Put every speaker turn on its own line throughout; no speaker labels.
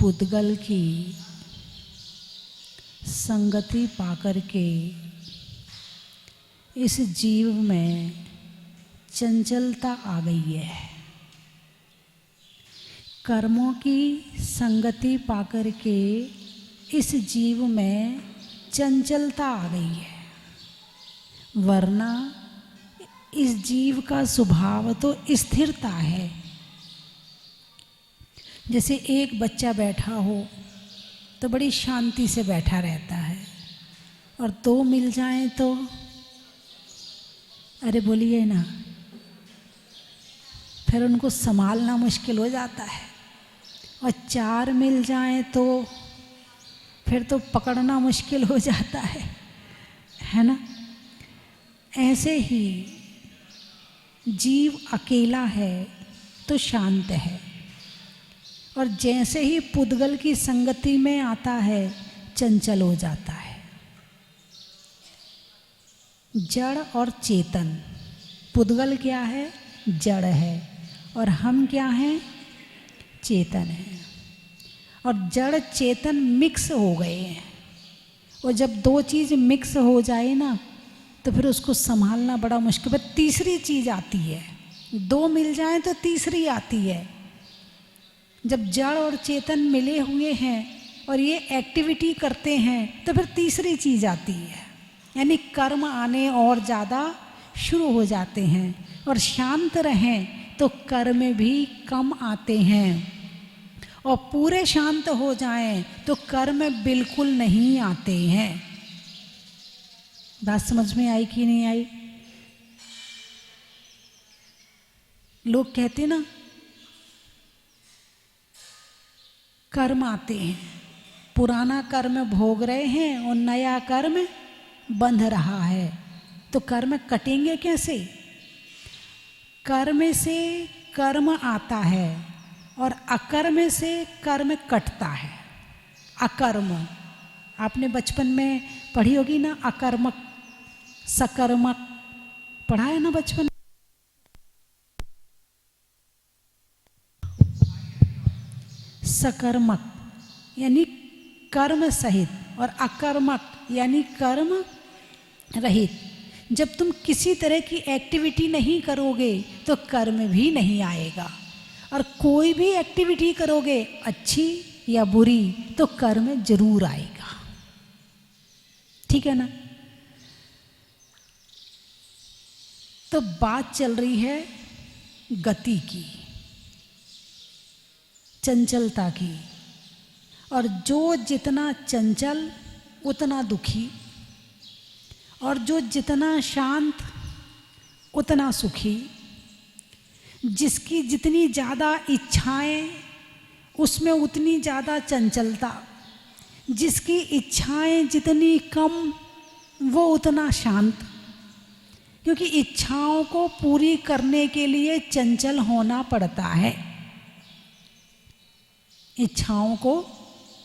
पुद्गल की संगति पाकर के इस जीव में चंचलता आ गई है। कर्मों की संगति पाकर के इस जीव में चंचलता आ गई है, वरना इस जीव का स्वभाव तो स्थिरता है। जैसे एक बच्चा बैठा हो तो बड़ी शांति से बैठा रहता है, और दो मिल जाएं तो अरे बोलिए ना, फिर उनको संभालना मुश्किल हो जाता है। और चार मिल जाएं तो फिर तो पकड़ना मुश्किल हो जाता है ना। ऐसे ही जीव अकेला है तो शांत है, और जैसे ही पुद्गल की संगति में आता है चंचल हो जाता है। जड़ और चेतन, पुद्गल क्या है? जड़ है, और हम क्या हैं? चेतन है। और जड़ चेतन मिक्स हो गए हैं, और जब दो चीज़ मिक्स हो जाए ना तो फिर उसको संभालना बड़ा मुश्किल है। तीसरी चीज़ आती है, दो मिल जाए तो तीसरी आती है। जब जड़ और चेतन मिले हुए हैं और ये एक्टिविटी करते हैं तो फिर तीसरी चीज़ आती है, यानी कर्म आने और ज़्यादा शुरू हो जाते हैं। और शांत रहें तो कर्म भी कम आते हैं, और पूरे शांत हो जाएं तो कर्म बिल्कुल नहीं आते हैं। बात समझ में आई कि नहीं आई? लोग कहते ना कर्म आते हैं, पुराना कर्म भोग रहे हैं और नया कर्म बंध रहा है, तो कर्म कटेंगे कैसे? कर्म से कर्म आता है और अकर्म से कर्म कटता है। अकर्म आपने बचपन में पढ़ी होगी ना, अकर्मक सकर्मक पढ़ा है ना बचपन में। सकर्मक यानी कर्म सहित, और अकर्मक यानी कर्म रहित। जब तुम किसी तरह की एक्टिविटी नहीं करोगे तो कर्म भी नहीं आएगा, और कोई भी एक्टिविटी करोगे अच्छी या बुरी तो कर्म जरूर आएगा। ठीक है ना? तो बात चल रही है गति की, चंचलता की, और जो जितना चंचल उतना दुखी, और जो जितना शांत उतना सुखी। जिसकी जितनी ज़्यादा इच्छाएं उसमें उतनी ज़्यादा चंचलता, जिसकी इच्छाएं जितनी कम वो उतना शांत। क्योंकि इच्छाओं को पूरी करने के लिए चंचल होना पड़ता है। इच्छाओं को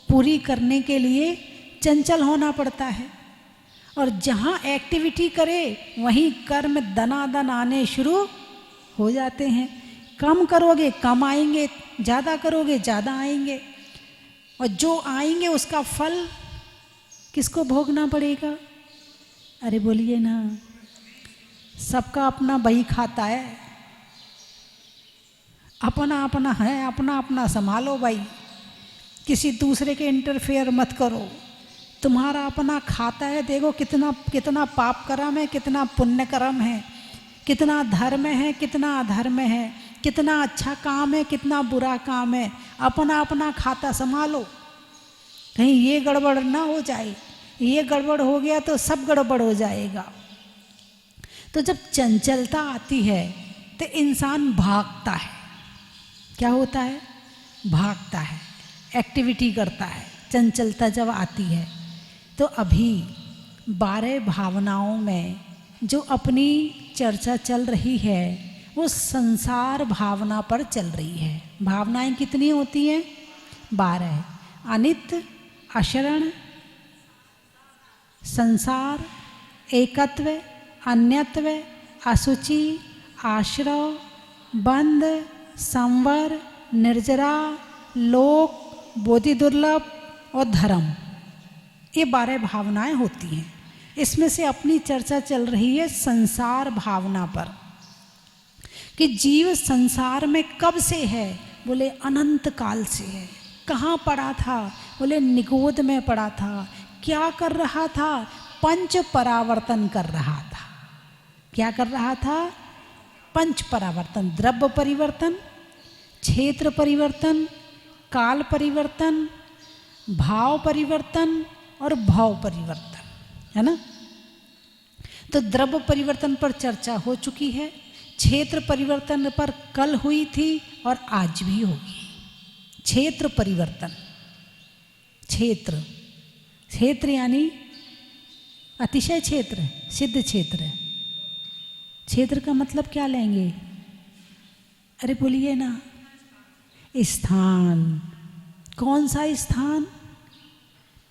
पूरी करने के लिए चंचल होना पड़ता है, और जहाँ एक्टिविटी करे वहीं कर्म दनादन आने शुरू हो जाते हैं। कम करोगे कम आएंगे, ज़्यादा करोगे ज़्यादा आएंगे, और जो आएंगे उसका फल किसको भोगना पड़ेगा? अरे बोलिए ना, सबका अपना बही खाता है, अपना अपना है, अपना अपना संभालो भाई, किसी दूसरे के इंटरफेयर मत करो। तुम्हारा अपना खाता है, देखो कितना कितना पाप कर्म है, कितना पुण्य कर्म है, कितना धर्म है, कितना अधर्म है, कितना अच्छा काम है, कितना बुरा काम है। अपना अपना खाता संभालो, कहीं ये गड़बड़ ना हो जाए। ये गड़बड़ हो गया तो सब गड़बड़ हो जाएगा। तो जब चंचलता आती है तो इंसान भागता है। क्या होता है? भागता है, एक्टिविटी करता है। चंचलता जब आती है तो अभी 12 भावनाओं में जो अपनी चर्चा चल रही है वो संसार भावना पर चल रही है। भावनाएं कितनी होती हैं? 12। अनित्य, अशरण, संसार, एकत्व, अन्यत्व, असुचि, आश्रव, बंध, संवर, निर्जरा, लोक बोधि दुर्लभ और धर्म, ये 12 भावनाएं होती हैं। इसमें से अपनी चर्चा चल रही है संसार भावना पर, कि जीव संसार में कब से है? बोले अनंत काल से है। कहाँ पड़ा था? बोले निगोद में पड़ा था। क्या कर रहा था? पंच परावर्तन कर रहा था। क्या कर रहा था? पंच परावर्तन, द्रव्य परिवर्तन, क्षेत्र परिवर्तन, काल परिवर्तन, भाव परिवर्तन और भाव परिवर्तन, है ना। तो द्रव्य परिवर्तन पर चर्चा हो चुकी है, क्षेत्र परिवर्तन पर कल हुई थी और आज भी होगी। क्षेत्र परिवर्तन, क्षेत्र, क्षेत्र यानी अतिशय क्षेत्र, सिद्ध क्षेत्र। क्षेत्र का मतलब क्या लेंगे? अरे बोलिए ना। स्थान। कौन सा स्थान?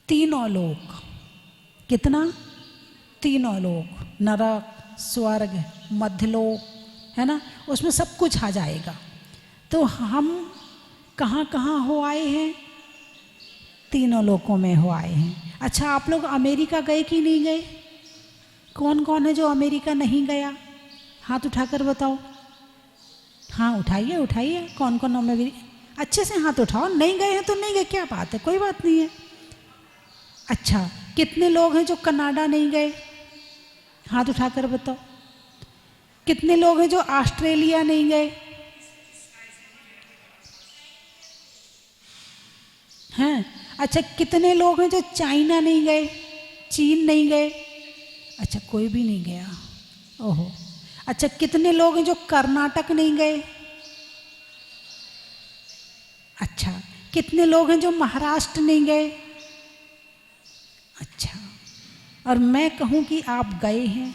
तीनों लोक। कितना? तीनों लोक, नरक, स्वर्ग, मध्यलोक, है ना, उसमें सब कुछ आ जाएगा। तो हम कहाँ कहाँ हो आए हैं? तीनों लोकों में हो आए हैं। अच्छा, आप लोग अमेरिका गए कि नहीं गए? कौन कौन है जो अमेरिका नहीं गया? हाथ उठाकर बताओ। हाँ उठाइए उठाइए, कौन कौन अमेरिका, अच्छे से हाथ उठाओ। नहीं गए हैं तो नहीं गए, क्या बात है, कोई बात नहीं है। अच्छा, कितने लोग हैं जो कनाडा नहीं गए? हाथ उठाकर बताओ। कितने लोग हैं जो ऑस्ट्रेलिया नहीं गए? हैं? अच्छा, कितने लोग हैं जो चाइना नहीं गए, चीन नहीं गए? अच्छा, कोई भी नहीं गया। ओहो। अच्छा, कितने लोग हैं जो कर्नाटक नहीं गए? अच्छा, कितने लोग हैं जो महाराष्ट्र नहीं गए? अच्छा, और मैं कहूं कि आप गए हैं,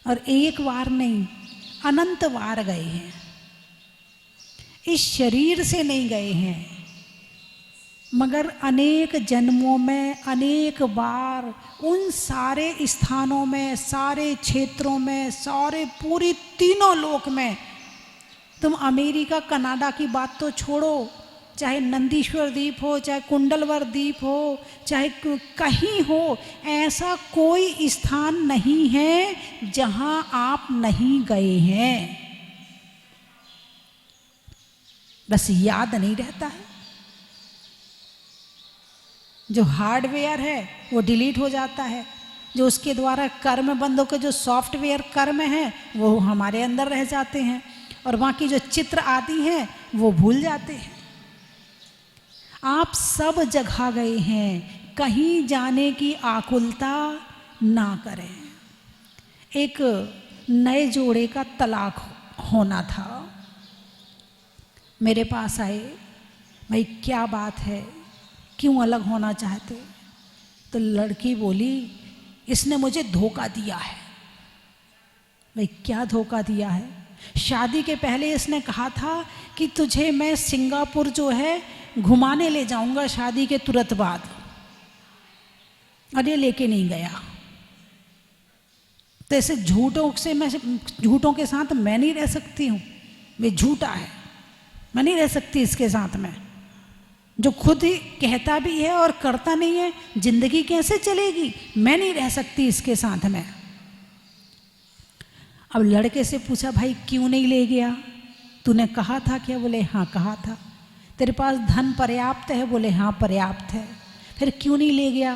और एक बार नहीं, अनंत बार गए हैं। इस शरीर से नहीं गए हैं, मगर अनेक जन्मों में, अनेक बार उन सारे स्थानों में, सारे क्षेत्रों में, सारे पूरी तीनों लोक में। तुम अमेरिका कनाडा की बात तो छोड़ो, चाहे नंदीश्वर द्वीप हो, चाहे कुंडलवर द्वीप हो, चाहे कहीं हो, ऐसा कोई स्थान नहीं है जहां आप नहीं गए हैं। बस याद नहीं रहता है। जो हार्डवेयर है वो डिलीट हो जाता है, जो उसके द्वारा कर्म बंद होकर जो सॉफ्टवेयर कर्म है वो हमारे अंदर रह जाते हैं, और बाकी जो चित्र आदि हैं वो भूल जाते हैं। आप सब जगह गए हैं, कहीं जाने की आकुलता ना करें। एक नए जोड़े का तलाक होना था, मेरे पास आए, भाई क्या बात है, क्यों अलग होना चाहते? तो लड़की बोली, इसने मुझे धोखा दिया है। भाई क्या धोखा दिया है? शादी के पहले इसने कहा था कि तुझे मैं सिंगापुर जो है घुमाने ले जाऊंगा शादी के तुरंत बाद, और ये लेके नहीं गया। तो ऐसे झूठों के साथ मैं नहीं रह सकती हूँ, ये झूठा है, मैं नहीं रह सकती इसके साथ में। जो खुद ही कहता भी है और करता नहीं है, जिंदगी कैसे चलेगी? मैं नहीं रह सकती इसके साथ में। अब लड़के से पूछा, भाई क्यों नहीं ले गया? तूने कहा था क्या? बोले हाँ कहा था। तेरे पास धन पर्याप्त है? बोले हाँ पर्याप्त है। फिर क्यों नहीं ले गया?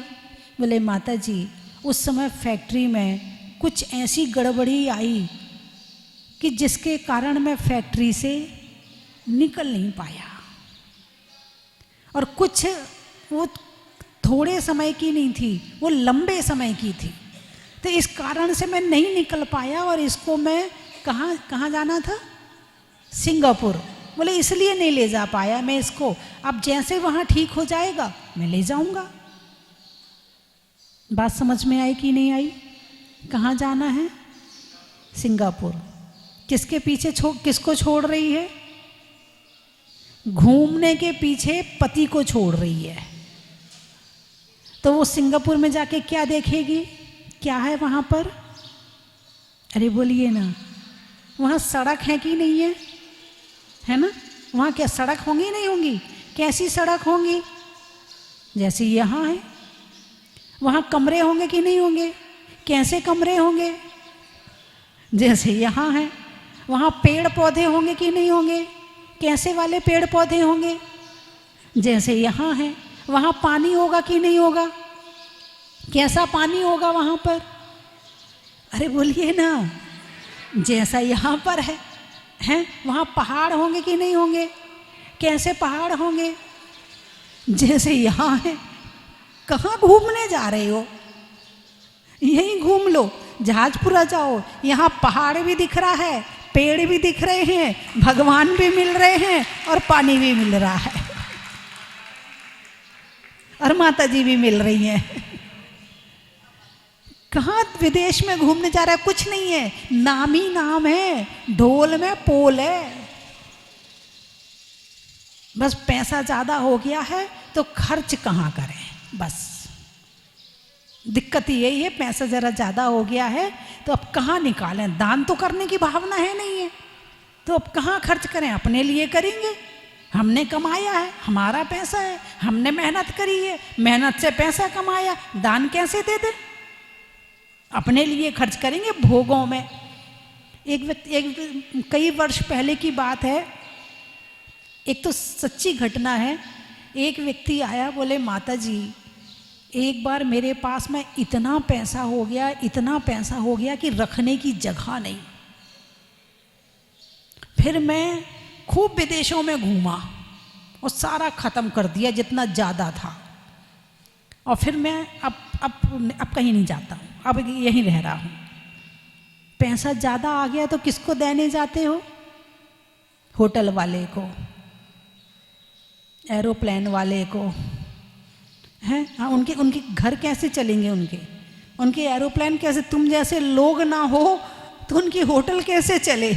बोले माता जी उस समय फैक्ट्री में कुछ ऐसी गड़बड़ी आई कि जिसके कारण मैं फैक्ट्री से निकल नहीं पाया, और कुछ वो थोड़े समय की नहीं थी, वो लंबे समय की थी। तो इस कारण से मैं नहीं निकल पाया, और इसको मैं कहाँ जाना था? सिंगापुर। बोले इसलिए नहीं ले जा पाया मैं इसको, अब जैसे वहाँ ठीक हो जाएगा मैं ले जाऊँगा। बात समझ में आई कि नहीं आई? कहाँ जाना है? सिंगापुर। किसके पीछे किसको छोड़ रही है? घूमने के पीछे पति को छोड़ रही है। तो वो सिंगापुर में जाके क्या देखेगी? क्या है वहाँ पर? अरे बोलिए ना, वहाँ सड़क है कि नहीं है? है ना? वहाँ क्या सड़क होंगी नहीं होंगी? कैसी सड़क होंगी? जैसे यहाँ है। वहाँ कमरे होंगे कि नहीं होंगे? कैसे कमरे होंगे? जैसे यहाँ है। वहाँ पेड़ पौधे होंगे कि नहीं होंगे? कैसे वाले पेड़ पौधे होंगे? जैसे यहाँ है। वहाँ पानी होगा कि नहीं होगा? कैसा पानी होगा वहाँ पर? अरे बोलिए ना। जैसा यहाँ पर है, हैं? वहाँ पहाड़ होंगे कि नहीं होंगे? कैसे पहाड़ होंगे? जैसे यहाँ है। कहाँ घूमने जा रहे हो? यहीं घूम लो, जहाजपुरा जाओ, यहाँ पहाड़ भी दिख रहा है, पेड़ भी दिख रहे हैं, भगवान भी मिल रहे हैं और पानी भी मिल रहा है और माता जी भी मिल रही हैं। कहाँ विदेश में घूमने जा रहा है? कुछ नहीं है, नाम ही नाम है, ढोल में पोल है। बस पैसा ज्यादा हो गया है तो खर्च कहाँ करें, बस दिक्कत यही है। पैसा जरा ज्यादा हो गया है तो अब कहाँ निकालें? दान तो करने की भावना है नहीं है, तो अब कहाँ खर्च करें? अपने लिए करेंगे, हमने कमाया है, हमारा पैसा है, हमने मेहनत करी है, मेहनत से पैसा कमाया, दान कैसे दे दे? अपने लिए खर्च करेंगे भोगों में। एक कई वर्ष पहले की बात है, एक तो सच्ची घटना है। एक व्यक्ति आया, बोले माता जी एक बार मेरे पास में इतना पैसा हो गया, इतना पैसा हो गया कि रखने की जगह नहीं। फिर मैं खूब विदेशों में घूमा और सारा खत्म कर दिया जितना ज़्यादा था, और फिर मैं अब कहीं नहीं जाता हूँ, अब यहीं रह रहा हूँ। पैसा ज़्यादा आ गया तो किसको देने जाते हो? होटल वाले को, एरोप्लेन वाले को, हैं? हाँ, उनके घर कैसे चलेंगे? उनके एरोप्लेन कैसे? तुम जैसे लोग ना हो तो उनकी होटल कैसे चले?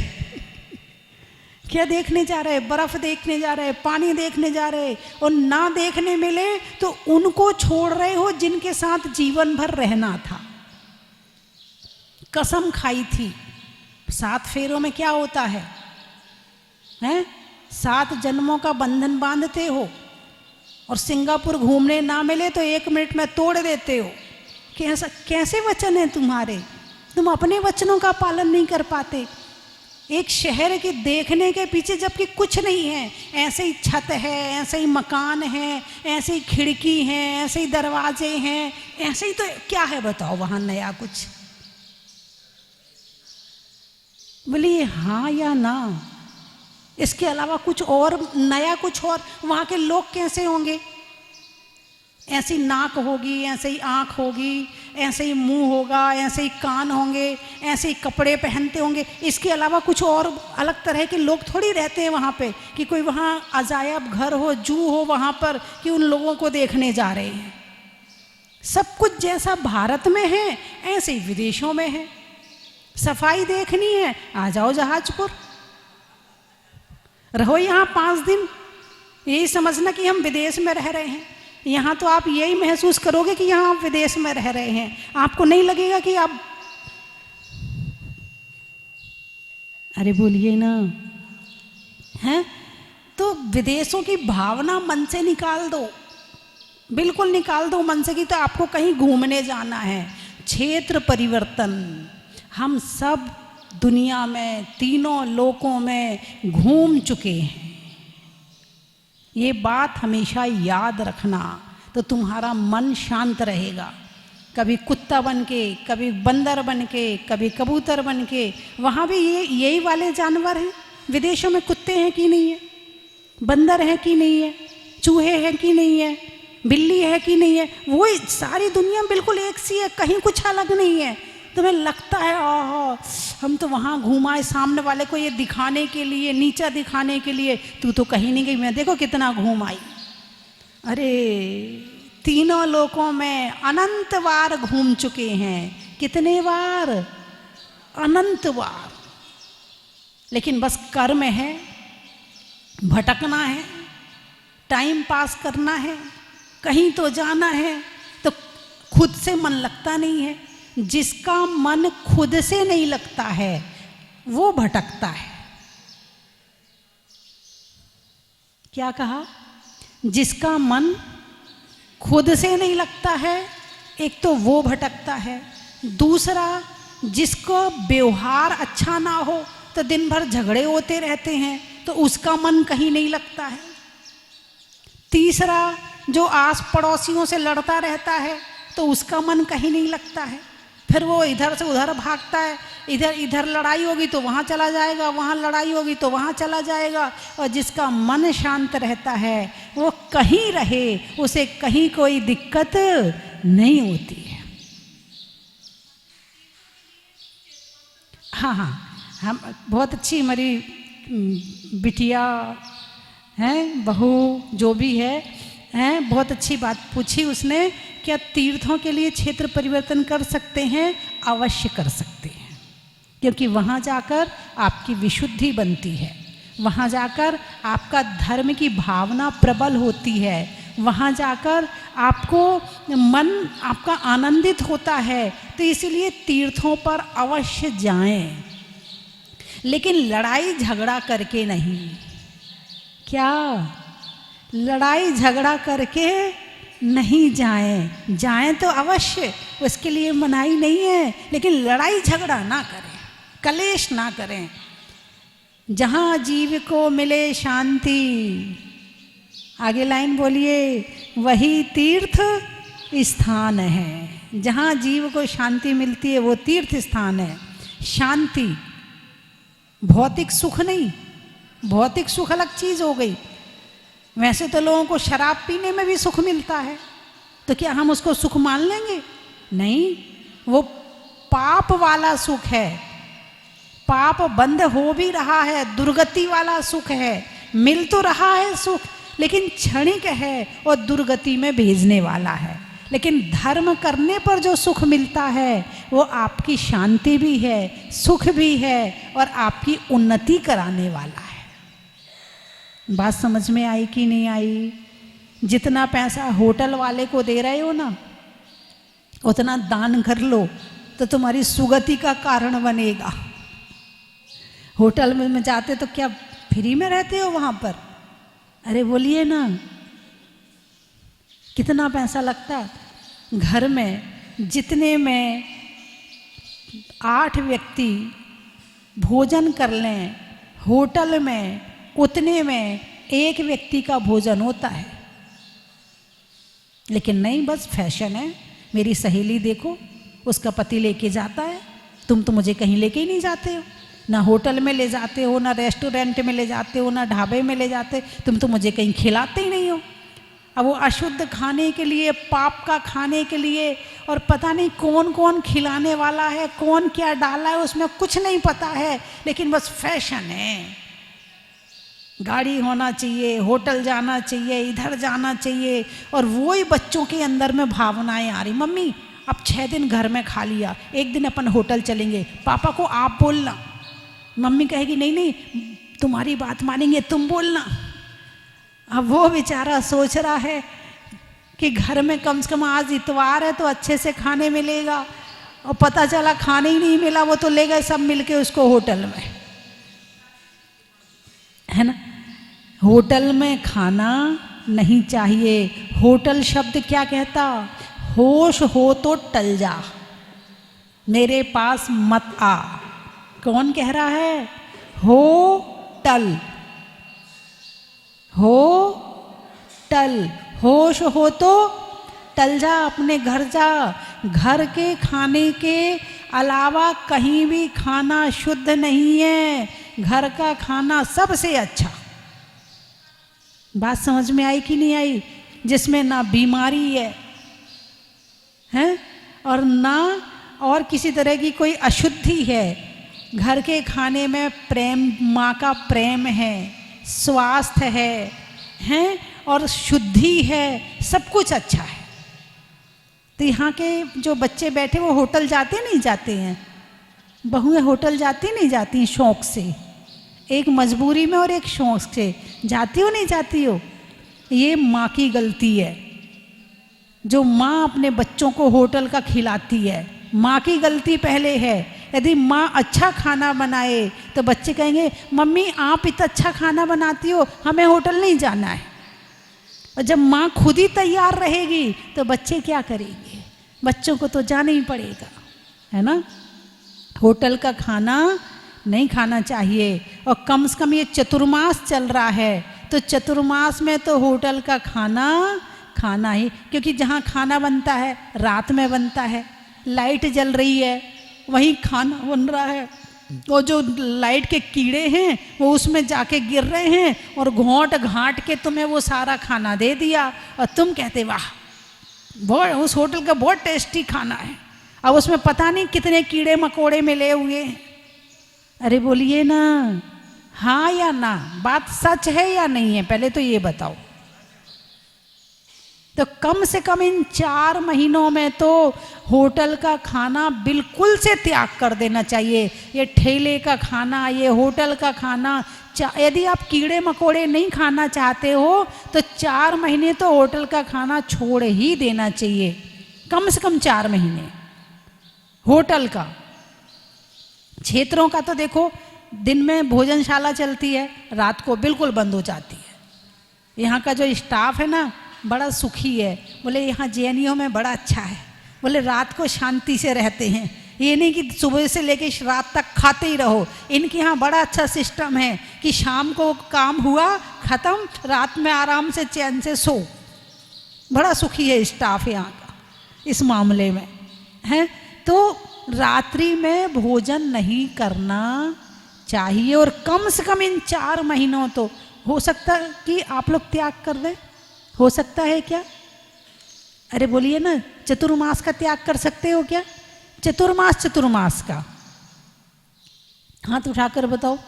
क्या देखने जा रहे? बर्फ देखने जा रहे, पानी देखने जा रहे, और ना देखने मिले तो उनको छोड़ रहे हो जिनके साथ जीवन भर रहना था, कसम खाई थी। 7 फेरों में क्या होता है, हैं? 7 जन्मों का बंधन बांधते हो, और सिंगापुर घूमने ना मिले तो 1 मिनट में तोड़ देते हो। कैसे वचन है तुम्हारे? तुम अपने वचनों का पालन नहीं कर पाते। एक शहर के देखने के पीछे जबकि कुछ नहीं है, ऐसे ही छत है, ऐसे ही मकान है, ऐसे ही खिड़की है, ऐसे ही दरवाजे हैं, ऐसे ही तो क्या है बताओ वहाँ नया कुछ? बोलिए हाँ या ना। इसके अलावा कुछ और नया, कुछ और? वहाँ के लोग कैसे होंगे? ऐसी नाक होगी, ऐसे ही आँख होगी, ऐसे ही मुंह होगा, ऐसे ही कान होंगे, ऐसे ही कपड़े पहनते होंगे। इसके अलावा कुछ और अलग तरह के लोग थोड़ी रहते हैं वहाँ पे, कि कोई वहाँ अजायब घर हो, जू हो वहाँ पर, कि उन लोगों को देखने जा रहे हैं। सब कुछ जैसा भारत में है ऐसे ही विदेशों में है। सफाई देखनी है, आ जाओ जहाजपुर, रहो यहाँ 5 दिन, यही समझना कि हम विदेश में रह रहे हैं। यहाँ तो आप यही महसूस करोगे कि यहाँ आप विदेश में रह रहे हैं, आपको नहीं लगेगा कि आप, अरे बोलिए ना, हैं? तो विदेशों की भावना मन से निकाल दो, बिल्कुल निकाल दो मन से, कि तो आपको कहीं घूमने जाना है। क्षेत्र परिवर्तन, हम सब दुनिया में तीनों लोकों में घूम चुके हैं। ये बात हमेशा याद रखना, तो तुम्हारा मन शांत रहेगा। कभी कुत्ता बन के, कभी बंदर बन के, कभी कबूतर बन के, वहाँ भी यही वाले जानवर हैं। विदेशों में कुत्ते हैं कि नहीं है, बंदर है कि नहीं है, चूहे हैं कि नहीं है, बिल्ली है कि नहीं है, वो सारी दुनिया बिल्कुल एक सी है, कहीं कुछ अलग नहीं है। तुम्हें लगता है ओहो हम तो वहाँ घुमाए सामने वाले को ये दिखाने के लिए, नीचा दिखाने के लिए, तू तो कहीं नहीं गई, मैं देखो कितना घूम आई। अरे तीनों लोकों में अनंत बार घूम चुके हैं। कितने बार? अनंत बार। लेकिन बस कर्म है, भटकना है, टाइम पास करना है, कहीं तो जाना है, तो खुद से मन लगता नहीं है। जिसका मन खुद से नहीं लगता है वो भटकता है। क्या कहा? जिसका मन खुद से नहीं लगता है, एक तो वो भटकता है। दूसरा, जिसको व्यवहार अच्छा ना हो तो दिन भर झगड़े होते रहते हैं, तो उसका मन कहीं नहीं लगता है। तीसरा, जो आस पड़ोसियों से लड़ता रहता है तो उसका मन कहीं नहीं लगता है। फिर वो इधर से उधर भागता है, इधर लड़ाई होगी तो वहाँ चला जाएगा, वहाँ लड़ाई होगी तो वहाँ चला जाएगा। और जिसका मन शांत रहता है वो कहीं रहे, उसे कहीं कोई दिक्कत नहीं होती है। हाँ हाँ, हम बहुत अच्छी हमारी बिटिया हैं, बहू जो भी है हैं, बहुत अच्छी बात पूछी उसने। क्या तीर्थों के लिए क्षेत्र परिवर्तन कर सकते हैं? अवश्य कर सकते हैं, क्योंकि वहाँ जाकर आपकी विशुद्धि बनती है, वहाँ जाकर आपका धर्म की भावना प्रबल होती है, वहाँ जाकर आपको मन आपका आनंदित होता है। तो इसीलिए तीर्थों पर अवश्य जाएं, लेकिन लड़ाई झगड़ा करके नहीं। क्या? लड़ाई झगड़ा करके नहीं जाएं। जाएं तो अवश्य, उसके लिए मनाही नहीं है, लेकिन लड़ाई झगड़ा ना करें, कलेश ना करें। जहाँ जीव को मिले शांति, आगे लाइन बोलिए, वही तीर्थ स्थान है। जहाँ जीव को शांति मिलती है वो तीर्थ स्थान है। शांति, भौतिक सुख नहीं। भौतिक सुख अलग चीज हो गई। वैसे तो लोगों को शराब पीने में भी सुख मिलता है, तो क्या हम उसको सुख मान लेंगे? नहीं, वो पाप वाला सुख है। पाप बंद हो भी रहा है, दुर्गति वाला सुख है। मिल तो रहा है सुख, लेकिन क्षणिक है और दुर्गति में भेजने वाला है। लेकिन धर्म करने पर जो सुख मिलता है वो आपकी शांति भी है, सुख भी है और आपकी उन्नति कराने वाला है। बात समझ में आई कि नहीं आई? जितना पैसा होटल वाले को दे रहे हो ना, उतना दान कर लो तो तुम्हारी सुगति का कारण बनेगा। होटल में जाते तो क्या फ्री में रहते हो वहाँ पर? अरे बोलिए ना, कितना पैसा लगता है? घर में जितने में 8 व्यक्ति भोजन कर लें, होटल में उतने में 1 व्यक्ति का भोजन होता है। लेकिन नहीं, बस फैशन है। मेरी सहेली देखो, उसका पति लेके जाता है, तुम तो मुझे कहीं लेके ही नहीं जाते हो। ना होटल में ले जाते हो, ना रेस्टोरेंट में ले जाते हो, ना ढाबे में ले जाते, तुम तो मुझे कहीं खिलाते ही नहीं हो। अब वो अशुद्ध खाने के लिए, पाप का खाने के लिए, और पता नहीं कौन कौन खिलाने वाला है, कौन क्या डाला है, उसमें कुछ नहीं पता है, लेकिन बस फैशन है। गाड़ी होना चाहिए, होटल जाना चाहिए, इधर जाना चाहिए, और वही बच्चों के अंदर में भावनाएं आ रही, मम्मी अब 6 दिन घर में खा लिया, एक दिन अपन होटल चलेंगे, पापा को आप बोलना। मम्मी कहेगी नहीं नहीं तुम्हारी बात मानेंगे, तुम बोलना। अब वो बेचारा सोच रहा है कि घर में कम से कम आज इतवार है तो अच्छे से खाने मिलेगा, और पता चला खाने ही नहीं मिला, वो तो ले गए सब मिलके उसको होटल में, है ना। होटल में खाना नहीं चाहिए। होटल शब्द क्या कहता? होश हो तो टल जा, मेरे पास मत आ। कौन कह रहा है? Hotel, hotel. होश हो तो टल जा, अपने घर जा। घर के खाने के अलावा कहीं भी खाना शुद्ध नहीं है, घर का खाना सबसे अच्छा। बात समझ में आई कि नहीं आई? जिसमें ना बीमारी है, हैं, और ना और किसी तरह की कोई अशुद्धि है। घर के खाने में प्रेम, माँ का प्रेम है, स्वास्थ्य है, हैं, और शुद्धि है, सब कुछ अच्छा है। तो यहाँ के जो बच्चे बैठे वो होटल जाते नहीं जाते हैं? बहुएं होटल जाती नहीं जाती हैं? शौक से, एक मजबूरी में और एक शौक से। जाती हो नहीं जाती हो? ये माँ की गलती है, जो माँ अपने बच्चों को होटल का खिलाती है। माँ की गलती पहले है, यदि माँ अच्छा खाना बनाए तो बच्चे कहेंगे मम्मी आप इतना अच्छा खाना बनाती हो, हमें होटल नहीं जाना है। और जब माँ खुद ही तैयार रहेगी तो बच्चे क्या करेंगे? बच्चों को तो जाना ही पड़ेगा, है ना। होटल का खाना नहीं खाना चाहिए। और कम से कम ये चतुर्मास चल रहा है तो चतुर्मास में तो होटल का खाना खाना ही, क्योंकि जहाँ खाना बनता है रात में बनता है, लाइट जल रही है वहीं खाना बन रहा है, और जो लाइट के कीड़े हैं वो उसमें जाके गिर रहे हैं और घोंट घाट के तुम्हें वो सारा खाना दे दिया और तुम कहते वाह बहुत उस होटल का बहुत टेस्टी खाना है। अब उसमें पता नहीं कितने कीड़े मकोड़े मिले हुए हैं। अरे बोलिए ना, हाँ या ना, बात सच है या नहीं है, पहले तो ये बताओ। तो कम से कम इन 4 महीनों में तो होटल का खाना बिल्कुल से त्याग कर देना चाहिए। ये ठेले का खाना, ये होटल का खाना, यदि आप कीड़े मकोड़े नहीं खाना चाहते हो तो 4 महीने तो होटल का खाना छोड़ ही देना चाहिए, कम से कम 4 महीने। होटल का, क्षेत्रों का तो देखो दिन में भोजनशाला चलती है, रात को बिल्कुल बंद हो जाती है। यहाँ का जो स्टाफ है ना बड़ा सुखी है, बोले यहाँ जेएनयू में बड़ा अच्छा है, बोले रात को शांति से रहते हैं, ये नहीं कि सुबह से लेके रात तक खाते ही रहो। इनके यहाँ बड़ा अच्छा सिस्टम है कि शाम को काम हुआ ख़त्म, रात में आराम से चैन से सो। बड़ा सुखी है स्टाफ यहाँ का इस मामले में, है। तो रात्रि में भोजन नहीं करना चाहिए और कम से कम इन 4 महीनों तो हो सकता है कि आप लोग त्याग कर दें, हो सकता है क्या? अरे बोलिए ना, चतुर्मास का त्याग कर सकते हो क्या? चतुर्मास का हाथ उठाकर बताओ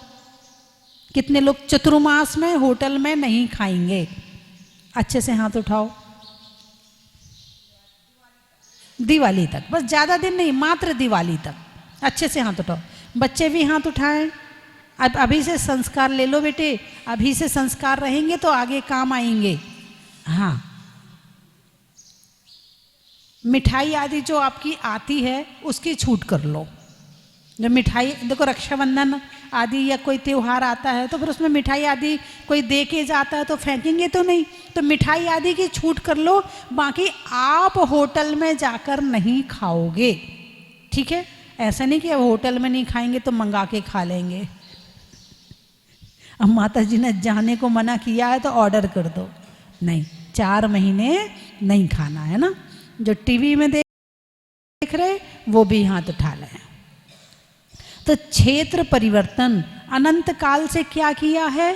कितने लोग चतुर्मास में होटल में नहीं खाएंगे? अच्छे से हाथ उठाओ। दिवाली तक, बस ज़्यादा दिन नहीं, मात्र दिवाली तक। अच्छे से हाथ उठाओ। बच्चे भी हाथ उठाएं। अब अभी से संस्कार ले लो बेटे, अभी से संस्कार रहेंगे तो आगे काम आएंगे। हाँ, मिठाई आदि जो आपकी आती है उसकी छूट कर लो। जब मिठाई देखो, रक्षाबंधन आदि या कोई त्यौहार आता है तो फिर उसमें मिठाई आदि कोई दे के जाता है तो फेंकेंगे तो नहीं, तो मिठाई आदि की छूट कर लो। बाकी आप होटल में जाकर नहीं खाओगे, ठीक है। ऐसा नहीं कि अब होटल में नहीं खाएंगे तो मंगा के खा लेंगे। अब माता जी ने जाने को मना किया है तो ऑर्डर कर दो, नहीं, 4 महीने नहीं खाना है ना। जो टीवी में देख रहे वो भी हाथ उठा लें। तो क्षेत्र परिवर्तन अनंत काल से क्या किया है?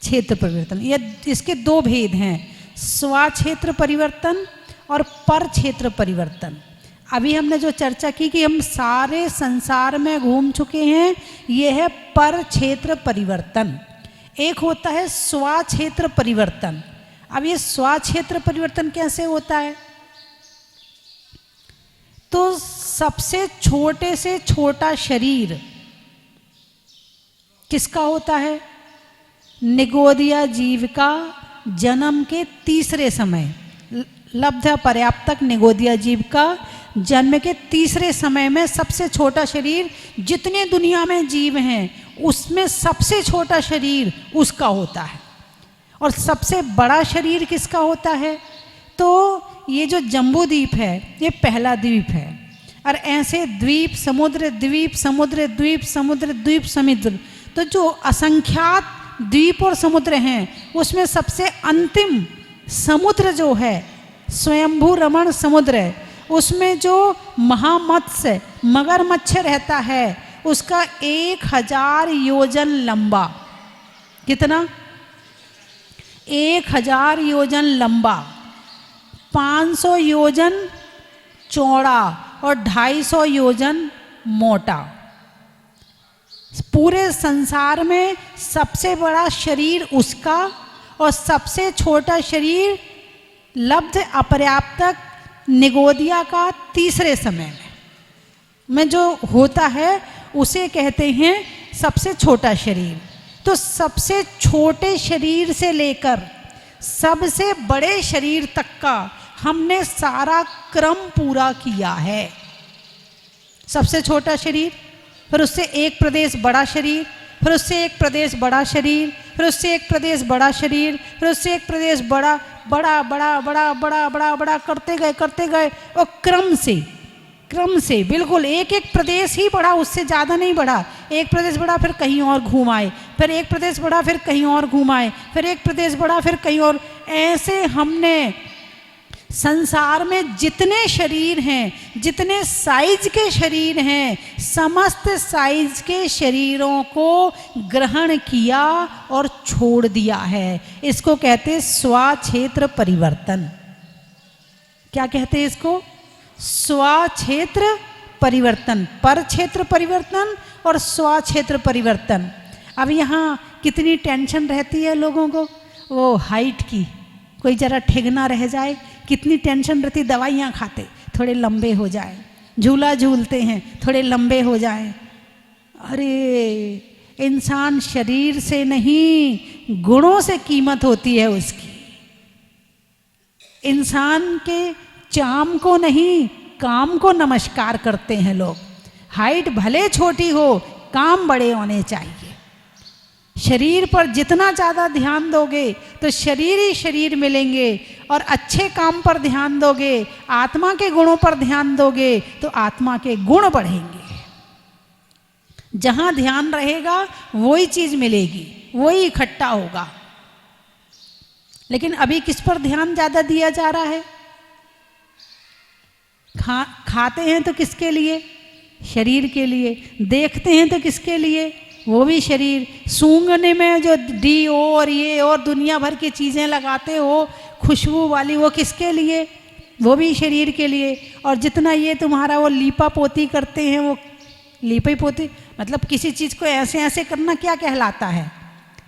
क्षेत्र परिवर्तन। ये इसके 2 भेद हैं, स्वक्षेत्र परिवर्तन और पर क्षेत्र परिवर्तन। अभी हमने जो चर्चा की कि हम सारे संसार में घूम चुके हैं, ये है पर क्षेत्र परिवर्तन। एक होता है स्वक्षेत्र परिवर्तन। अब ये स्वक्षेत्र परिवर्तन कैसे होता है? तो सबसे छोटे से छोटा शरीर किसका होता है? निगोदिया जीव का जन्म के तीसरे समय, लब्ध पर्याप्तक निगोदिया जीव का जन्म के तीसरे समय में सबसे छोटा शरीर, जितने दुनिया में जीव हैं उसमें सबसे छोटा शरीर उसका होता है। और सबसे बड़ा शरीर किसका होता है? तो ये जो जम्बू द्वीप है ये पहला द्वीप है, और ऐसे द्वीप समुद्र द्वीप समुद्र द्वीप समुद्र द्वीप समुद्र, तो जो असंख्यात द्वीप और समुद्र हैं उसमें सबसे अंतिम समुद्र जो है स्वयंभू रमण समुद्र है, उसमें जो महामत्स्य मगरमच्छ रहता है उसका 1000 योजन लंबा, कितना? 1000 योजन लंबा, 500 योजन चौड़ा और 250 योजन मोटा। पूरे संसार में सबसे बड़ा शरीर उसका और सबसे छोटा शरीर लब्ध अपर्याप्तक निगोदिया का तीसरे समय में जो होता है उसे कहते हैं सबसे छोटा शरीर। तो सबसे छोटे शरीर से लेकर सबसे बड़े शरीर तक का हमने सारा क्रम पूरा किया है। सबसे छोटा शरीर, फिर उससे एक प्रदेश बड़ा शरीर, फिर उससे एक प्रदेश बड़ा शरीर, फिर उससे एक प्रदेश बड़ा शरीर, फिर उससे एक प्रदेश बड़ा बड़ा बड़ा बड़ा बड़ा बड़ा बड़ा करते गए और क्रम से बिल्कुल एक एक प्रदेश ही बढ़ा, उससे ज़्यादा नहीं बढ़ा। एक प्रदेश बढ़ा फिर कहीं और घूम आए, फिर एक प्रदेश बढ़ा फिर कहीं और घूम आए, फिर एक प्रदेश बढ़ा फिर कहीं और। ऐसे हमने संसार में जितने शरीर हैं, जितने साइज के शरीर हैं, समस्त साइज के शरीरों को ग्रहण किया और छोड़ दिया है। इसको कहते स्वक्षेत्र परिवर्तन। क्या कहते हैं इसको? स्वक्षेत्र परिवर्तन, पर क्षेत्र परिवर्तन और स्वक्षेत्र परिवर्तन। अब यहाँ कितनी टेंशन रहती है लोगों को, वो हाइट की, कोई जरा ठेगना रह जाए कितनी टेंशन रहती, दवाइयाँ खाते थोड़े लंबे हो जाए, झूला झूलते हैं थोड़े लंबे हो जाए। अरे इंसान शरीर से नहीं गुणों से कीमत होती है उसकी। इंसान के चाम को नहीं काम को नमस्कार करते हैं लोग। हाइट भले छोटी हो, काम बड़े होने चाहिए। शरीर पर जितना ज़्यादा ध्यान दोगे तो शरीर ही शरीर मिलेंगे, और अच्छे काम पर ध्यान दोगे, आत्मा के गुणों पर ध्यान दोगे तो आत्मा के गुण बढ़ेंगे। जहाँ ध्यान रहेगा वही चीज़ मिलेगी, वही इकट्ठा होगा। लेकिन अभी किस पर ध्यान ज़्यादा दिया जा रहा है? खाते हैं तो किसके लिए? शरीर के लिए। देखते हैं तो किसके लिए? वो भी शरीर। सूंघने में जो डीओ और ये और दुनिया भर की चीज़ें लगाते हो खुशबू वाली, वो किसके लिए? वो भी शरीर के लिए। और जितना ये तुम्हारा वो लीपा पोती करते हैं, वो लीपा पोती मतलब किसी चीज़ को ऐसे ऐसे करना क्या कहलाता है?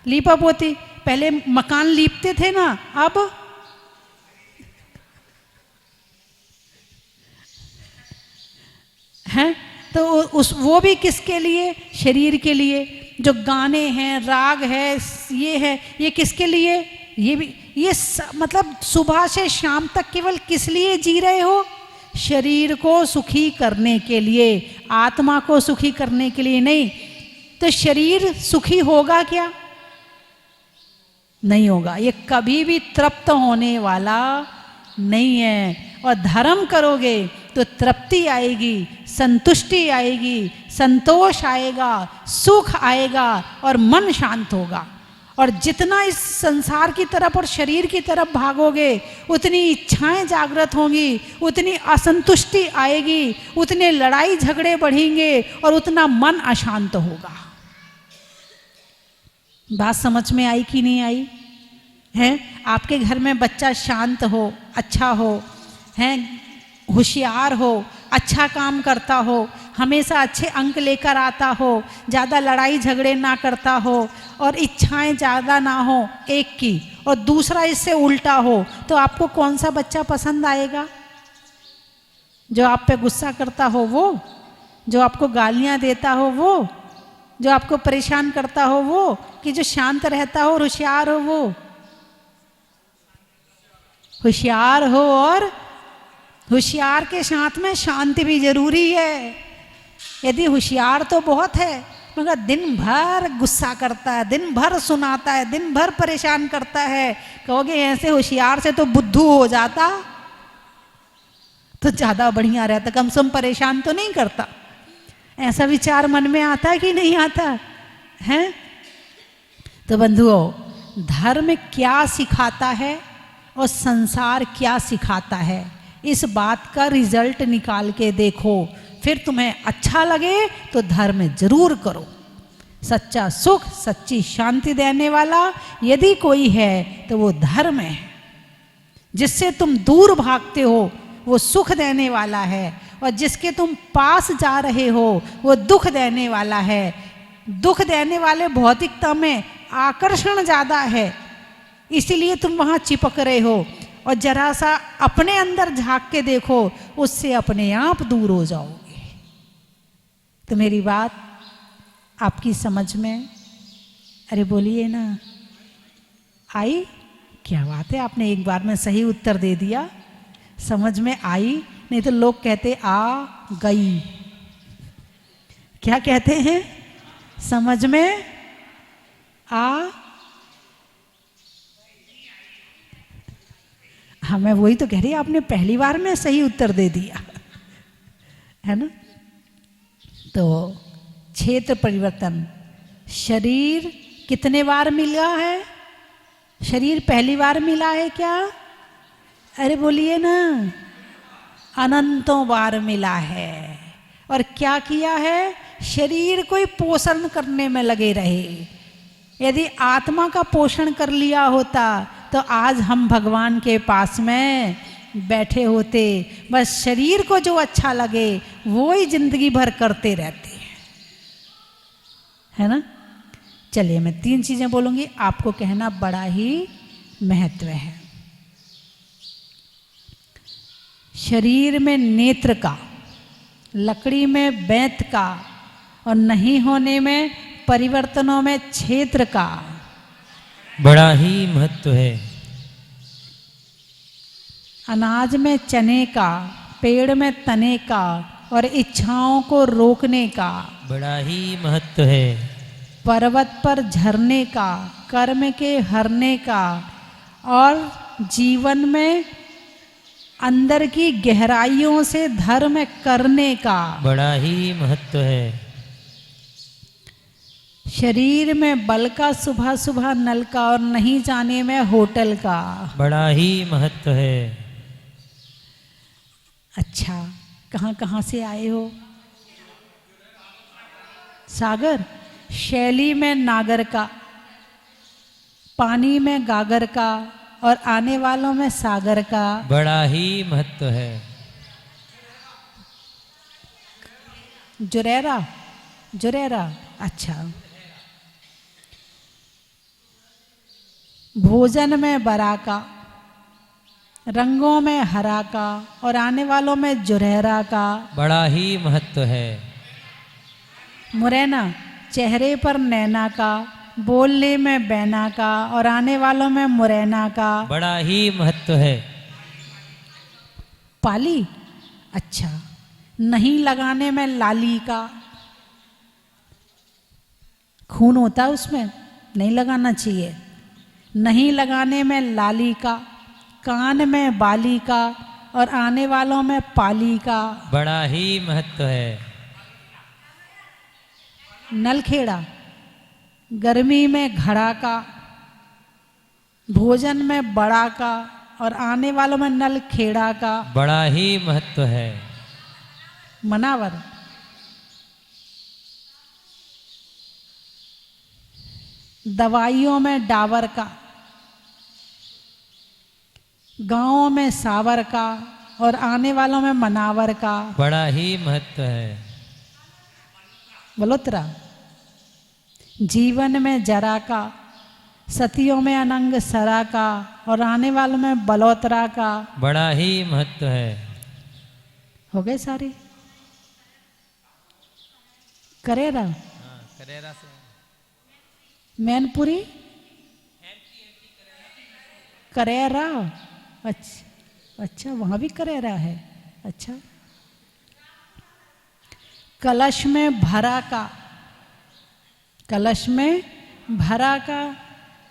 लीपा पोती। पहले मकान लीपते थे ना, अब हैं तो वो भी किसके लिए? शरीर के लिए। जो गाने हैं, राग है, ये है, ये किसके लिए? ये भी मतलब सुबह से शाम तक केवल किस लिए जी रहे हो? शरीर को सुखी करने के लिए, आत्मा को सुखी करने के लिए नहीं। तो शरीर सुखी होगा क्या? नहीं होगा। ये कभी भी तृप्त होने वाला नहीं है। और धर्म करोगे तो तृप्ति आएगी, संतुष्टि आएगी, संतोष आएगा, सुख आएगा और मन शांत होगा। और जितना इस संसार की तरफ और शरीर की तरफ भागोगे, उतनी इच्छाएं जागृत होंगी, उतनी असंतुष्टि आएगी, उतने लड़ाई झगड़े बढ़ेंगे और उतना मन अशांत होगा। बात समझ में आई कि नहीं आई? है आपके घर में बच्चा शांत हो, अच्छा हो, हैं होशियार हो, अच्छा काम करता हो, हमेशा अच्छे अंक लेकर आता हो, ज़्यादा लड़ाई झगड़े ना करता हो और इच्छाएं ज़्यादा ना हो एक की, और दूसरा इससे उल्टा हो, तो आपको कौन सा बच्चा पसंद आएगा? जो आप पे गुस्सा करता हो वो, जो आपको गालियाँ देता हो वो, जो आपको परेशान करता हो वो, कि जो शांत रहता हो और होशियार हो वो? होशियार हो, और होशियार के साथ में शांति भी जरूरी है। यदि होशियार तो बहुत है मगर दिन भर गुस्सा करता है, दिन भर सुनाता है, दिन भर परेशान करता है, कहोगे ऐसे होशियार से तो बुद्धू हो जाता तो ज़्यादा बढ़िया रहता, कम से कम परेशान तो नहीं करता। ऐसा विचार मन में आता है कि नहीं आता है? तो बंधुओं, धर्म क्या सिखाता है और संसार क्या सिखाता है, इस बात का रिजल्ट निकाल के देखो। फिर तुम्हें अच्छा लगे तो धर्म जरूर करो। सच्चा सुख, सच्ची शांति देने वाला यदि कोई है तो वो धर्म है। जिससे तुम दूर भागते हो वो सुख देने वाला है, और जिसके तुम पास जा रहे हो वो दुख देने वाला है। दुख देने वाले भौतिकता में आकर्षण ज़्यादा है, इसीलिए तुम वहाँ चिपक रहे हो। और जरा सा अपने अंदर झांक के देखो, उससे अपने आप दूर हो जाओगे। तो मेरी बात आपकी समझ में? अरे बोलिए ना, आई? क्या बात है, आपने एक बार में सही उत्तर दे दिया। समझ में आई, नहीं तो लोग कहते आ गई। क्या कहते हैं? समझ में आ। हाँ, मैं वही तो कह रही, आपने पहली बार में सही उत्तर दे दिया है ना। तो क्षेत्र परिवर्तन, शरीर कितने बार मिला है? शरीर पहली बार मिला है क्या? अरे बोलिए ना, अनंतों बार मिला है। और क्या किया है? शरीर को ही पोषण करने में लगे रहे। यदि आत्मा का पोषण कर लिया होता तो आज हम भगवान के पास में बैठे होते। बस शरीर को जो अच्छा लगे वो ही जिंदगी भर करते रहते हैं, है ना। चलिए मैं 3 चीजें बोलूंगी, आपको कहना बड़ा ही महत्व है। शरीर में नेत्र का, लकड़ी में बेंत का, और नहीं होने में परिवर्तनों में क्षेत्र का
बड़ा ही महत्व है।
अनाज में चने का, पेड़ में तने का, और इच्छाओं को रोकने का
बड़ा ही महत्व है।
पर्वत पर झरने का, कर्म के हरने का, और जीवन में अंदर की गहराइयों से धर्म करने का
बड़ा ही महत्व है।
शरीर में बल का, सुबह सुबह नल का, और नहीं जाने में होटल का
बड़ा ही महत्व है।
अच्छा, कहाँ कहाँ से आए हो? सागर। शैली में नागर का, पानी में गागर का, और आने वालों में सागर का
बड़ा ही महत्व है।
जुरेरा, जुरेरा। अच्छा। भोजन में बरा का, रंगों में हरा का, और आने वालों में जुरहरा का
बड़ा ही महत्व है।
मुरैना, चेहरे पर नैना का, बोलने में बैना का, और आने वालों में मुरैना का
बड़ा ही महत्व है।
पाली। अच्छा। नहीं लगाने में लाली का, खून होता है उसमें, नहीं लगाना चाहिए। नहीं लगाने में लाली का, कान में बाली का, और आने वालों में पाली का
बड़ा ही महत्व है।
नलखेड़ा, गर्मी में घड़ा का, भोजन में बड़ा का, और आने वालों में नलखेड़ा का
बड़ा ही महत्व है।
मनावर, दवाइयों में डावर का, गांवों में सावर का, और आने वालों में मनावर का
बड़ा ही महत्व है।
बलोत्रा, जीवन में जरा का, सतियों में अनंग सरा का, और आने वालों में बलोत्रा का
बड़ा ही महत्व है।
हो गए सारे? करेरा,
करेरा से
मैनपुरी, करेरा। अच्छा, अच्छा, वहां भी करेरा है। अच्छा। कलश में भरा का, कलश में भरा का,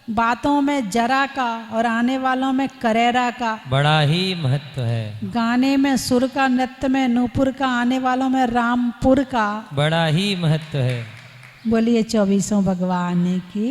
बातों में जरा का, और आने वालों में करेरा का
बड़ा ही महत्व है।
गाने में सुर का, नृत्य में नूपुर का, आने वालों में रामपुर का
बड़ा ही महत्व है।
बोलिए 24 भगवान की।